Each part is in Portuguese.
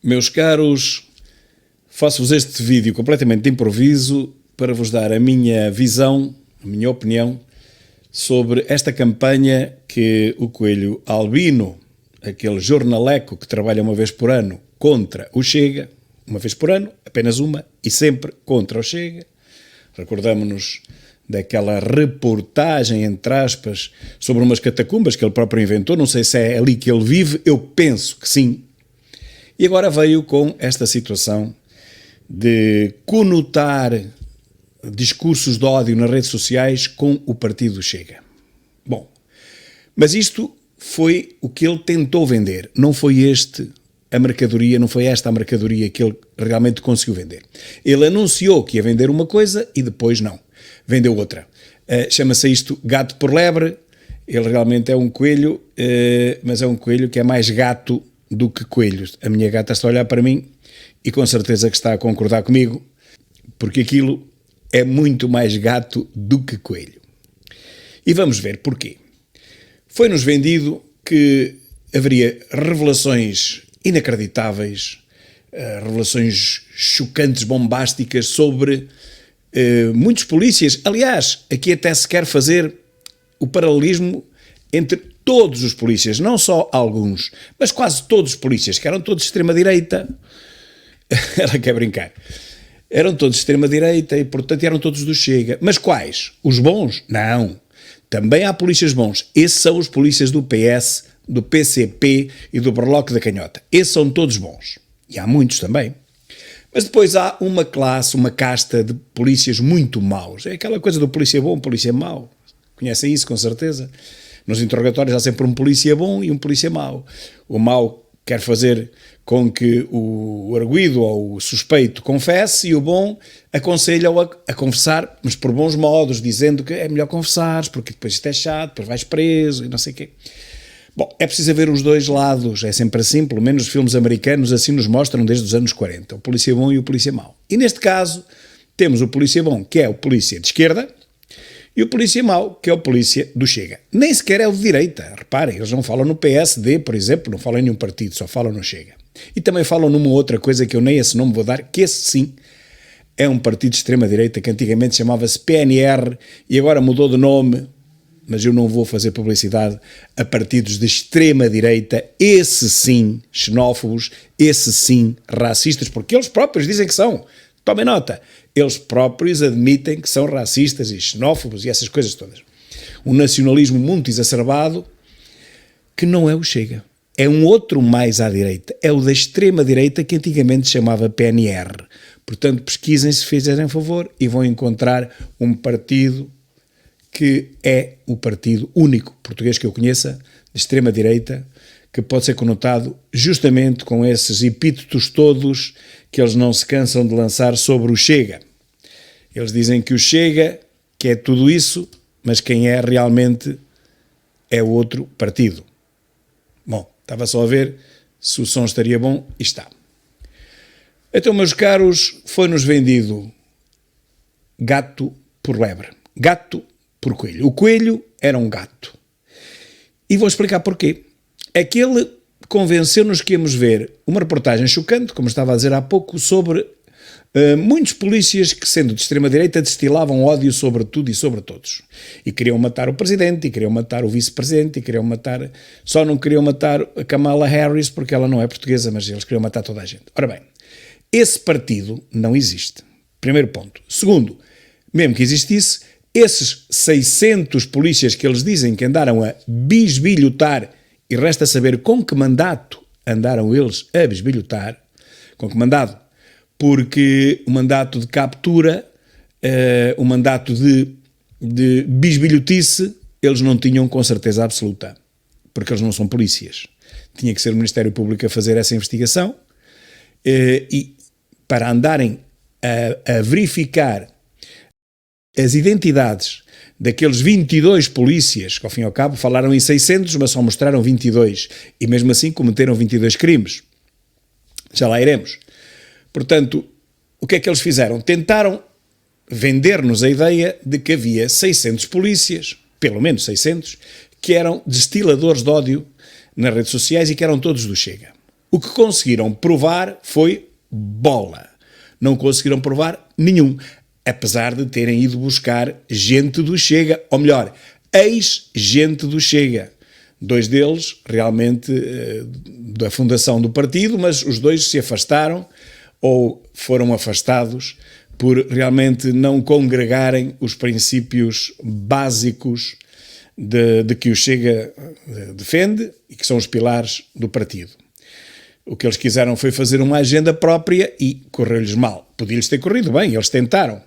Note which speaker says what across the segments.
Speaker 1: Meus caros, faço-vos este vídeo completamente de improviso para vos dar a minha visão, a minha opinião sobre esta campanha que o Coelho Albino, aquele jornaleco que trabalha uma vez por ano contra o Chega, uma vez por ano, apenas uma, e sempre contra o Chega. Recordamos-nos daquela reportagem, entre aspas, sobre umas catacumbas que ele próprio inventou, não sei se é ali que ele vive, eu penso que sim. E agora veio com esta situação de conotar discursos de ódio nas redes sociais com o partido Chega. Bom, mas isto foi o que ele tentou vender, não foi a mercadoria, não foi esta a mercadoria que ele realmente conseguiu vender. Ele anunciou que ia vender uma coisa e depois não, vendeu outra. Chama-se isto gato por lebre. Ele realmente é um coelho, mas é um coelho que é mais gato do que coelhos. A minha gata está a olhar para mim e com certeza que está a concordar comigo, porque aquilo é muito mais gato do que coelho. E vamos ver porquê. Foi-nos vendido que haveria revelações inacreditáveis, revelações chocantes, bombásticas sobre muitos polícias. Aliás, aqui até se quer fazer o paralelismo entre todos os polícias, não só alguns, mas quase todos os polícias, que eram todos de extrema-direita. Ela quer brincar. Eram todos de extrema-direita e, portanto, eram todos do Chega. Mas quais? Os bons? Não. Também há polícias bons. Esses são os polícias do PS, do PCP e do Berloque da Canhota. Esses são todos bons. E há muitos também. Mas depois há uma classe, uma casta de polícias muito maus. É aquela coisa do polícia bom, polícia mau. Conhecem isso, com certeza? Nos interrogatórios há sempre um polícia bom e um polícia mau. O mau quer fazer com que o arguido ou o suspeito confesse e o bom aconselha-o a confessar, mas por bons modos, dizendo que é melhor confessares, porque depois isto é chato, depois vais preso e não sei o quê. Bom, é preciso haver os dois lados, é sempre assim, pelo menos os filmes americanos assim nos mostram desde os anos 40, o polícia bom e o polícia mau. E neste caso temos o polícia bom, que é o polícia de esquerda, e o polícia mau, que é o polícia do Chega. Nem sequer é o de direita, reparem, eles não falam no PSD, por exemplo, não falam em nenhum partido, só falam no Chega. E também falam numa outra coisa que eu nem esse nome vou dar, que esse sim é um partido de extrema-direita que antigamente chamava-se PNR e agora mudou de nome, mas eu não vou fazer publicidade a partidos de extrema-direita, esse sim xenófobos, esse sim racistas, porque eles próprios dizem que são. Tomem nota, eles próprios admitem que são racistas e xenófobos e essas coisas todas. Um nacionalismo muito exacerbado que não é o Chega. É um outro mais à direita. É o da extrema-direita que antigamente se chamava PNR. Portanto, pesquisem se fizerem favor e vão encontrar um partido que é o partido único português que eu conheça, de extrema-direita, que pode ser conotado justamente com esses epítetos todos que eles não se cansam de lançar sobre o Chega. Eles dizem que o Chega, que é tudo isso, mas quem é realmente é o outro partido. Bom, estava só a ver se o som estaria bom e está. Então, meus caros, foi-nos vendido gato por lebre, gato por coelho. O coelho era um gato. E vou explicar porquê. Aquele convenceu-nos que íamos ver uma reportagem chocante, como estava a dizer há pouco, sobre muitos polícias que, sendo de extrema-direita, destilavam ódio sobre tudo e sobre todos. E queriam matar o presidente, e queriam matar o vice-presidente, e queriam matar... Só não queriam matar a Kamala Harris, porque ela não é portuguesa, mas eles queriam matar toda a gente. Ora bem, esse partido não existe. Primeiro ponto. Segundo, mesmo que existisse, esses 600 polícias que eles dizem que andaram a bisbilhotar, e resta saber com que mandato andaram eles a bisbilhotar, com que mandado? Porque o mandato de captura, o mandato de bisbilhotice, eles não tinham com certeza absoluta, porque eles não são polícias. Tinha que ser o Ministério Público a fazer essa investigação e para andarem a verificar as identidades daqueles 22 polícias, que ao fim e ao cabo falaram em 600, mas só mostraram 22, e mesmo assim cometeram 22 crimes. Já lá iremos. Portanto, o que é que eles fizeram? Tentaram vender-nos a ideia de que havia 600 polícias, pelo menos 600, que eram destiladores de ódio nas redes sociais e que eram todos do Chega. O que conseguiram provar foi bola. Não conseguiram provar nenhum, apesar de terem ido buscar gente do Chega, ou melhor, ex-gente do Chega. 2 deles realmente da fundação do partido, mas os 2 se afastaram ou foram afastados por realmente não congregarem os princípios básicos de que o Chega defende e que são os pilares do partido. O que eles quiseram foi fazer uma agenda própria e correu-lhes mal. Podia-lhes ter corrido bem, eles tentaram.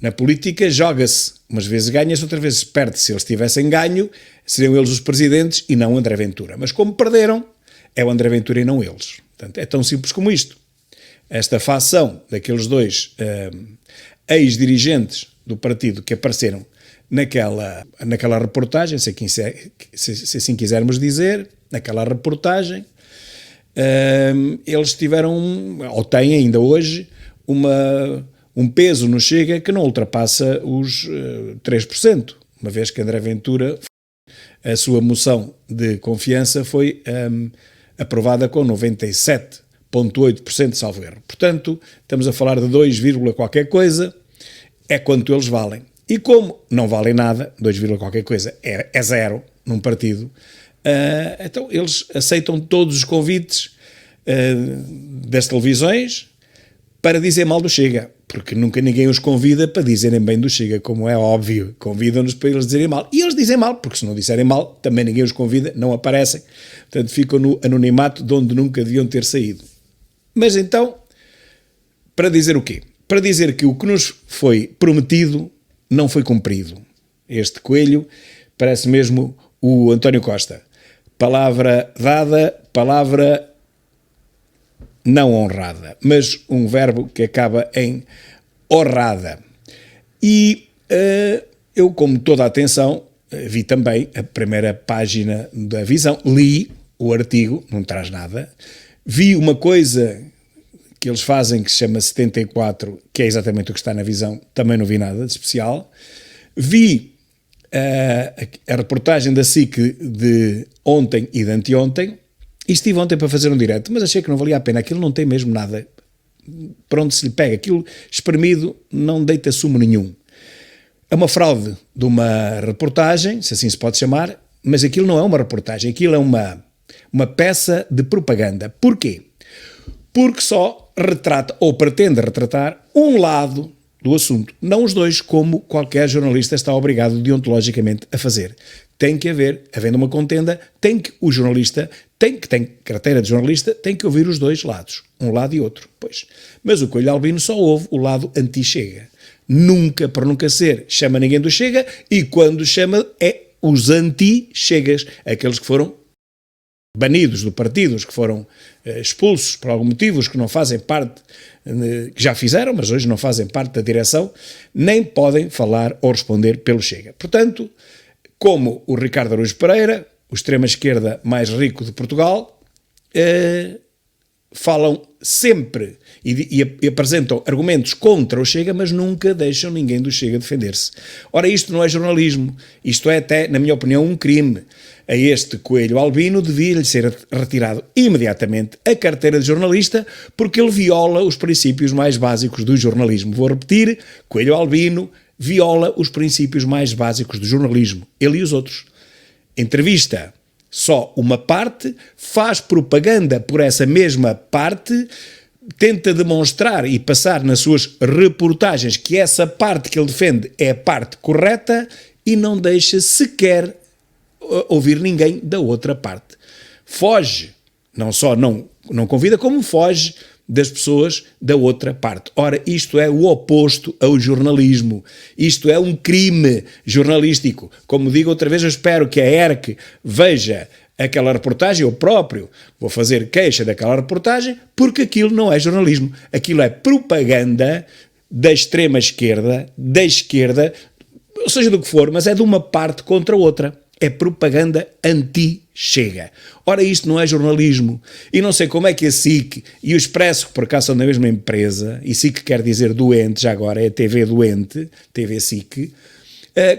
Speaker 1: Na política joga-se, umas vezes ganha-se, outras vezes perde-se. Se eles tivessem ganho, seriam eles os presidentes e não André Ventura. Mas como perderam, é o André Ventura e não eles. Portanto, é tão simples como isto. Esta facção daqueles 2 ex-dirigentes do partido que apareceram naquela reportagem, se assim quisermos dizer, naquela reportagem, eles tiveram, ou têm ainda hoje, um peso no Chega que não ultrapassa os 3%, uma vez que André Ventura, a sua moção de confiança foi aprovada com 97,8% de salvo erro. Portanto, estamos a falar de 2, qualquer coisa, é quanto eles valem. E como não valem nada, 2, qualquer coisa é zero num partido, então eles aceitam todos os convites das televisões para dizer mal do Chega, porque nunca ninguém os convida para dizerem bem do Chega, como é óbvio. Convidam-nos para eles dizerem mal. E eles dizem mal, porque se não disserem mal, também ninguém os convida, não aparecem. Portanto, ficam no anonimato de onde nunca deviam ter saído. Mas então, para dizer o quê? Para dizer que o que nos foi prometido não foi cumprido. Este coelho parece mesmo o António Costa. Palavra dada, palavra não honrada, mas um verbo que acaba em honrada. E eu, com toda a atenção, vi também a primeira página da Visão, li o artigo, não traz nada, vi uma coisa que eles fazem que se chama 74, que é exatamente o que está na Visão, também não vi nada de especial, vi a reportagem da SIC de ontem e de anteontem, e estive ontem para fazer um direto, mas achei que não valia a pena, aquilo não tem mesmo nada para onde se lhe pega, aquilo espremido não deita sumo nenhum. É uma fraude de uma reportagem, se assim se pode chamar, mas aquilo não é uma reportagem, aquilo é uma peça de propaganda. Porquê? Porque só retrata, ou pretende retratar, um lado do assunto, não os dois, como qualquer jornalista está obrigado deontologicamente a fazer. Tem que haver, havendo uma contenda, o jornalista tem carteira de jornalista, tem que ouvir os dois lados, um lado e outro. Pois. Mas o Coelho Albino só ouve o lado anti-Chega. Nunca, por nunca ser, chama ninguém do Chega, e quando chama é os anti-Chegas, aqueles que foram banidos do partido, os que foram expulsos por algum motivo, os que não fazem parte, que já fizeram, mas hoje não fazem parte da direção, nem podem falar ou responder pelo Chega. Portanto, como o Ricardo Araújo Pereira, o extrema-esquerda mais rico de Portugal, falam sempre e apresentam argumentos contra o Chega, mas nunca deixam ninguém do Chega defender-se. Ora, isto não é jornalismo, isto é até, na minha opinião, um crime. A este Coelho Albino devia-lhe ser retirado imediatamente a carteira de jornalista, porque ele viola os princípios mais básicos do jornalismo. Vou repetir, Coelho Albino viola os princípios mais básicos do jornalismo, ele e os outros. Entrevista só uma parte, faz propaganda por essa mesma parte, tenta demonstrar e passar nas suas reportagens que essa parte que ele defende é a parte correta e não deixa sequer ouvir ninguém da outra parte. Foge, não só não convida, como foge das pessoas da outra parte. Ora, isto é o oposto ao jornalismo. Isto é um crime jornalístico. Como digo outra vez, eu espero que a ERC veja aquela reportagem, eu próprio vou fazer queixa daquela reportagem, porque aquilo não é jornalismo. Aquilo é propaganda da extrema-esquerda, da esquerda, ou seja, do que for, mas é de uma parte contra a outra. É propaganda anti-Chega. Ora, isto não é jornalismo. E não sei como é que a SIC e o Expresso, que por acaso são da mesma empresa, e SIC quer dizer doente, já agora é TV doente, TV SIC,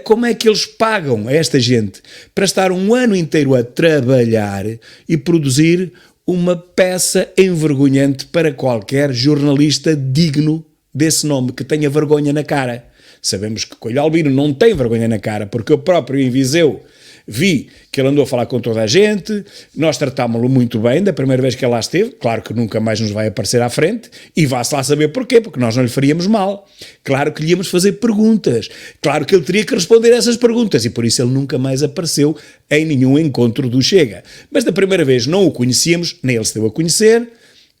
Speaker 1: como é que eles pagam a esta gente para estar um ano inteiro a trabalhar e produzir uma peça envergonhante para qualquer jornalista digno desse nome, que tenha vergonha na cara. Sabemos que Coelho Albino não tem vergonha na cara, porque eu próprio em Viseu vi que ele andou a falar com toda a gente, nós tratámos-lo muito bem da primeira vez que ele lá esteve, claro que nunca mais nos vai aparecer à frente, e vá-se lá saber porquê, porque nós não lhe faríamos mal. Claro que lhe íamos fazer perguntas, claro que ele teria que responder a essas perguntas, e por isso ele nunca mais apareceu em nenhum encontro do Chega. Mas da primeira vez não o conhecíamos, nem ele se deu a conhecer,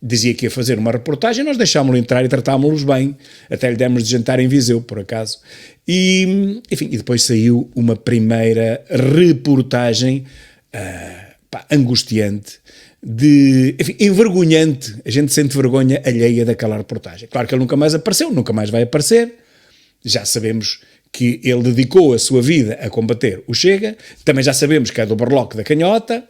Speaker 1: dizia que ia fazer uma reportagem, nós deixámos-lo entrar e tratámos-los bem, até lhe demos de jantar em Viseu, por acaso. E, enfim, e depois saiu uma primeira reportagem angustiante, enfim, envergonhante. A gente sente vergonha alheia daquela reportagem. Claro que ele nunca mais apareceu, nunca mais vai aparecer. Já sabemos que ele dedicou a sua vida a combater o Chega, também já sabemos que é do Berloque da Canhota,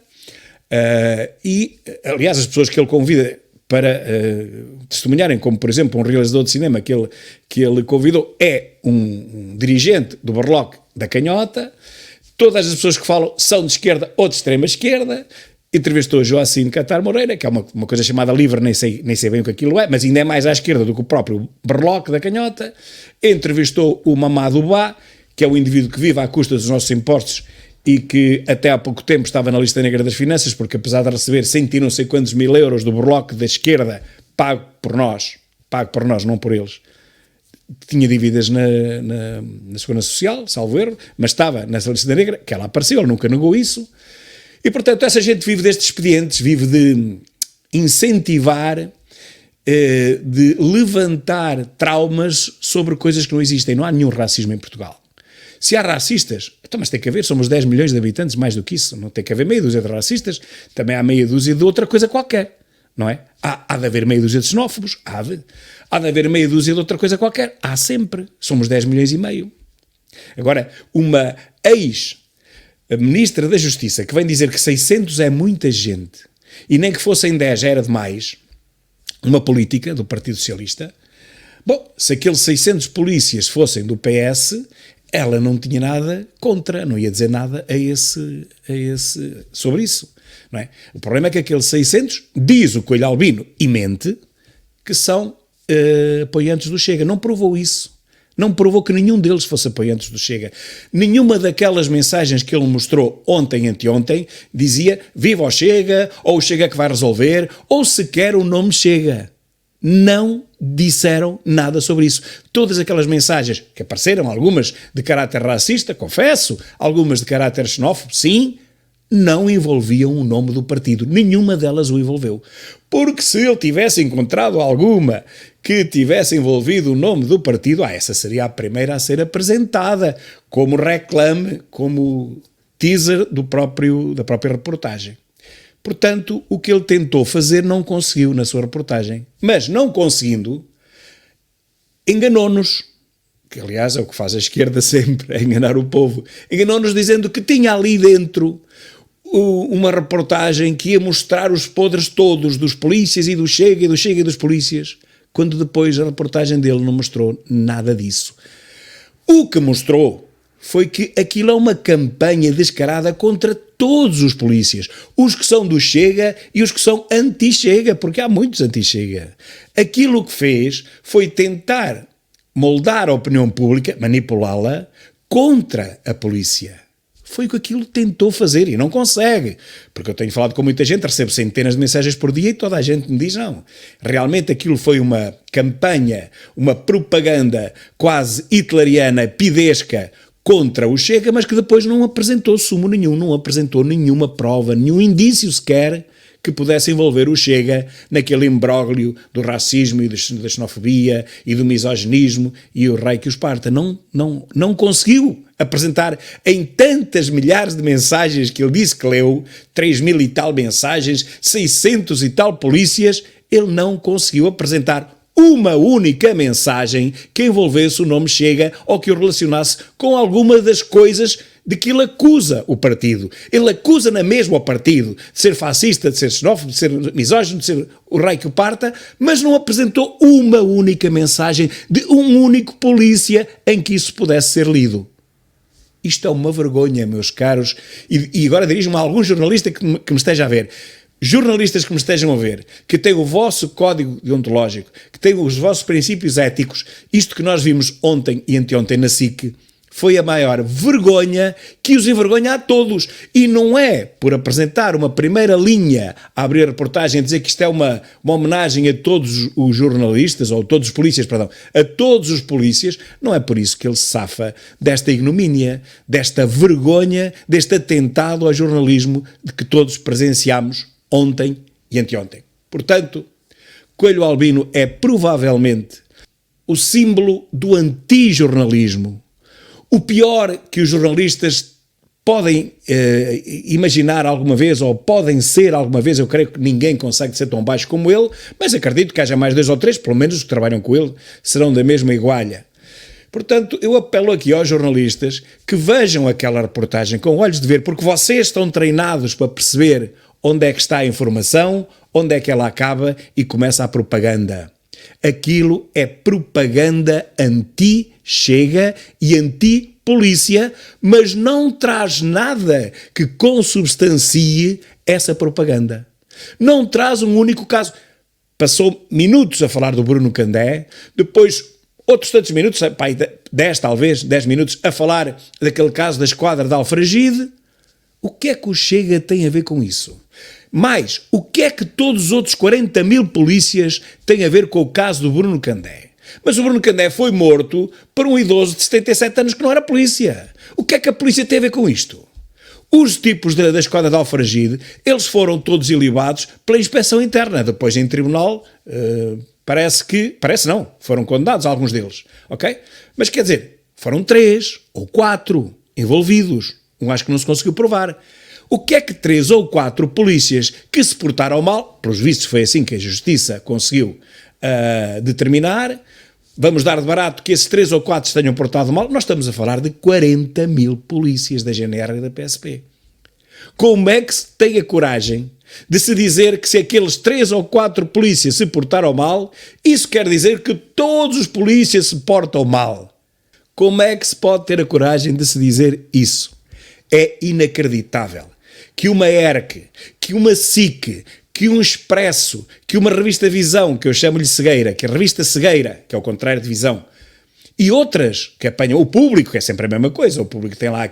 Speaker 1: e, aliás, as pessoas que ele convida para testemunharem, como por exemplo um realizador de cinema que ele convidou, é um dirigente do Berloque da Canhota. Todas as pessoas que falam são de esquerda ou de extrema esquerda. Entrevistou Joacine Catar Moreira, que é uma coisa chamada LIVRE, nem sei bem o que aquilo é, mas ainda é mais à esquerda do que o próprio Berloque da Canhota. Entrevistou o Mamadou Ba, que é o indivíduo que vive à custa dos nossos impostos e que até há pouco tempo estava na lista negra das finanças, porque apesar de receber 100 e não sei quantos mil euros do Berloque da esquerda, pago por nós, não por eles, tinha dívidas na Segurança Social, salvo erro, mas estava nessa lista negra, que ela apareceu, ele nunca negou isso, e portanto essa gente vive destes expedientes, vive de incentivar, de levantar traumas sobre coisas que não existem. Não há nenhum racismo em Portugal. Se há racistas, então, mas tem que haver, somos 10 milhões de habitantes, mais do que isso, não tem que haver meia dúzia de racistas, também há meia dúzia de outra coisa qualquer, não é? Há de haver meia dúzia de xenófobos, há de haver meia dúzia de outra coisa qualquer, há sempre, somos 10 milhões e meio. Agora, uma ex-ministra da Justiça que vem dizer que 600 é muita gente, e nem que fossem 10 já era demais, uma política do Partido Socialista, bom, se aqueles 600 polícias fossem do PS, ela não tinha nada contra, não ia dizer nada sobre isso, não é? O problema é que aqueles 600, diz o Coelho Albino, e mente, que são apoiantes do Chega. Não provou isso. Não provou que nenhum deles fosse apoiantes do Chega. Nenhuma daquelas mensagens que ele mostrou ontem e anteontem dizia viva o Chega, ou o Chega que vai resolver, ou sequer o nome Chega. Não disseram nada sobre isso. Todas aquelas mensagens que apareceram, algumas de caráter racista, confesso, algumas de caráter xenófobo, sim, não envolviam o nome do partido. Nenhuma delas o envolveu. Porque se ele tivesse encontrado alguma que tivesse envolvido o nome do partido, essa seria a primeira a ser apresentada como reclame, como teaser da própria reportagem. Portanto, o que ele tentou fazer não conseguiu na sua reportagem. Mas, não conseguindo, enganou-nos. Que, aliás, é o que faz a esquerda sempre, é enganar o povo. Enganou-nos dizendo que tinha ali dentro uma reportagem que ia mostrar os podres todos dos polícias e do Chega e dos polícias, quando depois a reportagem dele não mostrou nada disso. O que mostrou foi que aquilo é uma campanha descarada contra todos os polícias, os que são do Chega e os que são anti-Chega, porque há muitos anti-Chega. Aquilo que fez foi tentar moldar a opinião pública, manipulá-la contra a polícia. Foi o que aquilo tentou fazer e não consegue, porque eu tenho falado com muita gente, recebo centenas de mensagens por dia e toda a gente me diz não. Realmente aquilo foi uma campanha, uma propaganda quase hitleriana, pidesca, contra o Chega, mas que depois não apresentou sumo nenhum, não apresentou nenhuma prova, nenhum indício sequer que pudesse envolver o Chega naquele imbróglio do racismo e da xenofobia e do misoginismo e o rei que os parta. Não conseguiu apresentar em tantas milhares de mensagens que ele disse que leu, 3.000 e tal mensagens, 600 e tal polícias, ele não conseguiu apresentar uma única mensagem que envolvesse o nome Chega ou que o relacionasse com alguma das coisas de que ele acusa o partido. Ele acusa na mesma o partido de ser fascista, de ser xenófobo, de ser misógino, de ser o rei que o parta, mas não apresentou uma única mensagem de um único polícia em que isso pudesse ser lido. Isto é uma vergonha, meus caros, e agora dirijo-me a algum jornalista que me esteja a ver. jornalistas que me estejam a ver, que têm o vosso código deontológico, que têm os vossos princípios éticos, isto que nós vimos ontem e anteontem na SIC, foi a maior vergonha que os envergonha a todos. E não é por apresentar uma primeira linha a abrir a reportagem e dizer que isto é uma homenagem a todos os jornalistas, ou todos os polícias, perdão, a todos os polícias, não é por isso que ele se safa desta ignomínia, desta vergonha, deste atentado ao jornalismo de que todos presenciámos ontem e anteontem. Portanto, Coelho Albino é provavelmente o símbolo do antijornalismo. O pior que os jornalistas podem imaginar alguma vez, ou podem ser alguma vez, eu creio que ninguém consegue ser tão baixo como ele, mas acredito que haja mais 2 ou 3, pelo menos os que trabalham com ele, serão da mesma igualha. Portanto, eu apelo aqui aos jornalistas que vejam aquela reportagem com olhos de ver, porque vocês estão treinados para perceber onde é que está a informação, onde é que ela acaba e começa a propaganda. Aquilo é propaganda anti-Chega e anti-polícia, mas não traz nada que consubstancie essa propaganda. Não traz um único caso. Passou minutos a falar do Bruno Candé, depois outros tantos minutos, 10 minutos, a falar daquele caso da esquadra de Alfragide. O que é que o Chega tem a ver com isso? Mas, o que é que todos os outros 40 mil polícias têm a ver com o caso do Bruno Candé? Mas o Bruno Candé foi morto por um idoso de 77 anos que não era polícia. O que é que a polícia tem a ver com isto? Os tipos da esquadra de Alfragide, eles foram todos ilibados pela inspeção interna. Depois, em tribunal, parece não, foram condenados alguns deles, ok? Mas quer dizer, foram 3 ou 4 envolvidos. Acho que não se conseguiu provar. O que é que 3 ou 4 polícias que se portaram mal, pelos vistos foi assim que a Justiça conseguiu determinar, vamos dar de barato que esses 3 ou 4 se tenham portado mal, nós estamos a falar de 40 mil polícias da GNR e da PSP. Como é que se tem a coragem de se dizer que se aqueles 3 ou 4 polícias se portaram mal, isso quer dizer que todos os polícias se portam mal? Como é que se pode ter a coragem de se dizer isso? É inacreditável que uma ERC, que uma SIC, que um Expresso, que uma revista Visão, que eu chamo-lhe Cegueira, que a revista Cegueira, que é o contrário de Visão, e outras que apanham o Público, que é sempre a mesma coisa, o Público tem lá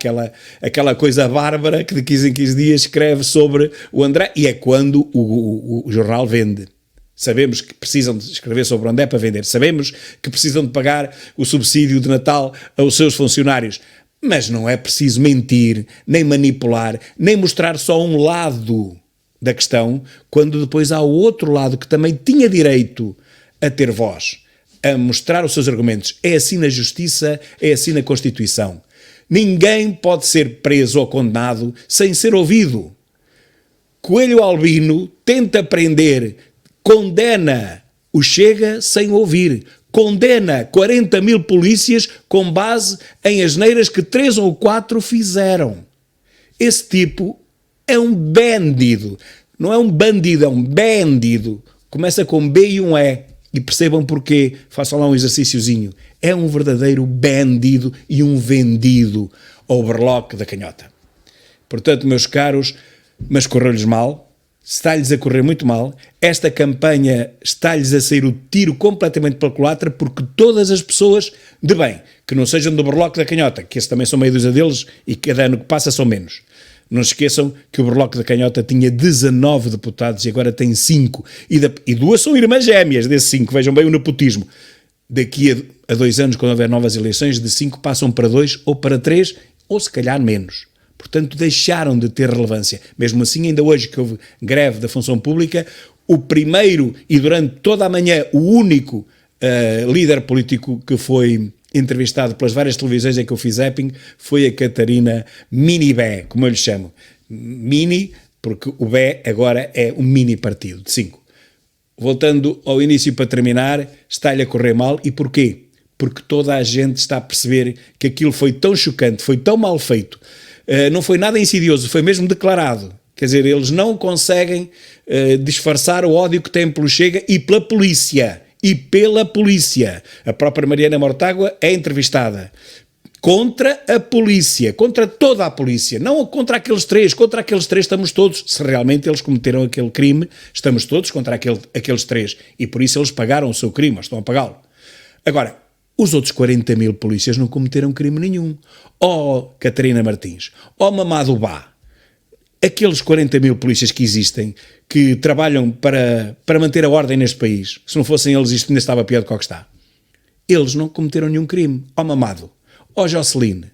Speaker 1: aquela coisa bárbara que de 15 em 15 dias escreve sobre o André, e é quando o jornal vende. Sabemos que precisam de escrever sobre o André para vender, sabemos que precisam de pagar o subsídio de Natal aos seus funcionários, mas não é preciso mentir, nem manipular, nem mostrar só um lado da questão, quando depois há o outro lado que também tinha direito a ter voz, a mostrar os seus argumentos. É assim na Justiça, é assim na Constituição. Ninguém pode ser preso ou condenado sem ser ouvido. Coelho Albino tenta prender, condena o Chega sem ouvir. Condena 40 mil polícias com base em asneiras que 3 ou 4 fizeram. Esse tipo é um bandido. Não é um bandido, é um bandido. Começa com B e um E. E percebam porquê. Façam lá um exercíciozinho. É um verdadeiro bandido e um vendido ao berloque da canhota. Portanto, meus caros, mas correu-lhes mal. Está-lhes a correr muito mal, esta campanha está-lhes a sair o tiro completamente pela culatra, porque todas as pessoas de bem, que não sejam do berloque da canhota, que esses também são meia dúzia deles e cada ano que passa são menos. Não se esqueçam que o berloque da canhota tinha 19 deputados e agora tem 5, e 2 são irmãs gêmeas desses 5, vejam bem o nepotismo. Daqui a 2 anos, quando houver novas eleições, de 5 passam para 2 ou para 3, ou se calhar menos. Portanto, deixaram de ter relevância. Mesmo assim, ainda hoje que houve greve da função pública, o primeiro e durante toda a manhã o único líder político que foi entrevistado pelas várias televisões em que eu fiz zapping foi a Catarina Minibé, como eu lhe chamo. Mini, porque o Bé agora é um mini partido de 5. Voltando ao início para terminar, está-lhe a correr mal. E porquê? Porque toda a gente está a perceber que aquilo foi tão chocante, foi tão mal feito, não foi nada insidioso, foi mesmo declarado. Quer dizer, eles não conseguem disfarçar o ódio que têm pelo Chega e pela polícia. E pela polícia. A própria Mariana Mortágua é entrevistada. contra a polícia, contra toda a polícia, não contra aqueles três estamos todos, se realmente eles cometeram aquele crime, estamos todos contra aqueles três, e por isso eles pagaram o seu crime, ou estão a pagá-lo. Agora, os outros 40 mil polícias não cometeram crime nenhum. Catarina Martins, Mamadou Ba, aqueles 40 mil polícias que existem, que trabalham para manter a ordem neste país, se não fossem eles isto ainda estava pior do que o que está. Eles não cometeram nenhum crime. Mamadou, Joceline,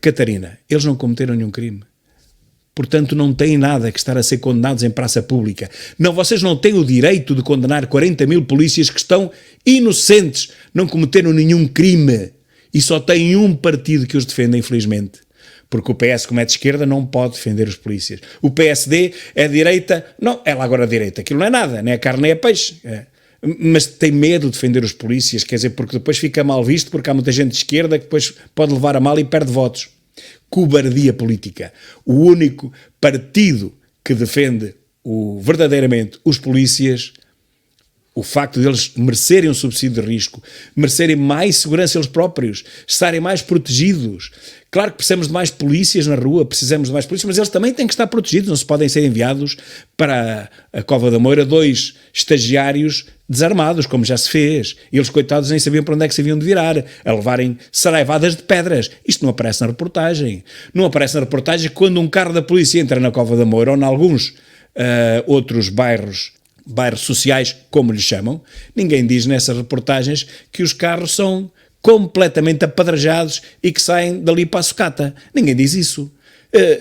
Speaker 1: Catarina, eles não cometeram nenhum crime. Portanto, não têm nada que estar a ser condenados em praça pública. Não, vocês não têm o direito de condenar 40 mil polícias que estão inocentes, não cometeram nenhum crime e só têm um partido que os defende, infelizmente. Porque o PS, como é de esquerda, não pode defender os polícias. O PSD é de direita, não, é lá agora direita. Aquilo não é nada, nem é carne nem é peixe. Mas tem medo de defender os polícias, quer dizer, porque depois fica mal visto, porque há muita gente de esquerda que depois pode levar a mal e perde votos. Cobardia política. O único partido que defende verdadeiramente os polícias, o facto de eles merecerem um subsídio de risco, merecerem mais segurança eles próprios, estarem mais protegidos. Claro que precisamos de mais polícias na rua, precisamos de mais polícias, mas eles também têm que estar protegidos, não se podem ser enviados para a Cova da Moura 2 estagiários desarmados, como já se fez. E eles, coitados, nem sabiam para onde é que se haviam de virar, a levarem saraivadas de pedras. Isto não aparece na reportagem. Não aparece na reportagem que quando um carro da polícia entra na Cova da Moura ou em alguns outros bairros sociais, como lhes chamam, ninguém diz nessas reportagens que os carros são completamente apedrejados e que saem dali para a sucata. Ninguém diz isso.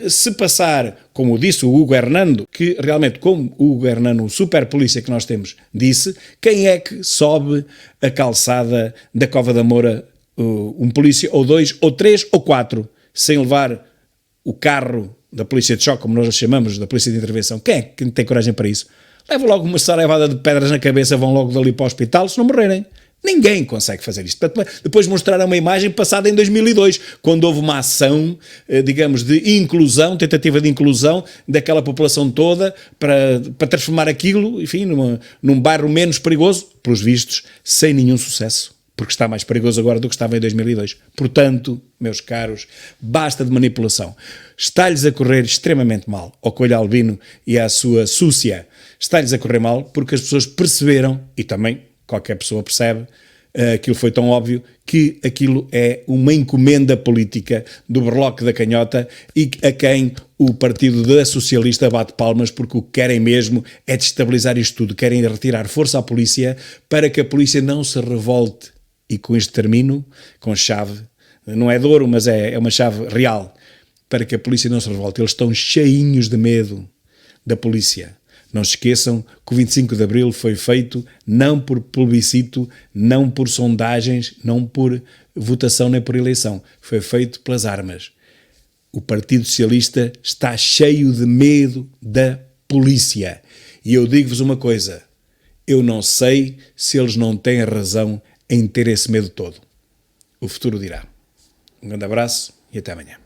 Speaker 1: Se passar, como disse o Hugo Hernando, que realmente, como o Hugo Hernando, o super polícia que nós temos, disse, quem é que sobe a calçada da Cova da Moura, um polícia, ou dois, ou três, ou quatro, sem levar o carro da polícia de choque, como nós chamamos, da polícia de intervenção? Quem é que tem coragem para isso? Levam logo uma saraivada de pedras na cabeça, vão logo dali para o hospital, se não morrerem. Ninguém consegue fazer isto. Depois mostraram uma imagem passada em 2002, quando houve uma ação, digamos, de inclusão, tentativa de inclusão daquela população toda para transformar aquilo, enfim, num bairro menos perigoso, pelos vistos, sem nenhum sucesso, porque está mais perigoso agora do que estava em 2002. Portanto, meus caros, basta de manipulação. Está-lhes a correr extremamente mal ao Coelho Albino e à sua súcia. Está-lhes a correr mal porque as pessoas perceberam, e também qualquer pessoa percebe, aquilo foi tão óbvio, que aquilo é uma encomenda política do Berloque da Canhota e a quem o Partido da Socialista bate palmas, porque o que querem mesmo é destabilizar isto tudo, querem retirar força à polícia para que a polícia não se revolte. E com isto termino, com chave, não é de ouro, mas é uma chave real, para que a polícia não se revolte. Eles estão cheinhos de medo da polícia. Não se esqueçam que o 25 de Abril foi feito não por plebiscito, não por sondagens, não por votação nem por eleição. Foi feito pelas armas. O Partido Socialista está cheio de medo da polícia. E eu digo-vos uma coisa, eu não sei se eles não têm razão em ter esse medo todo. O futuro dirá. Um grande abraço e até amanhã.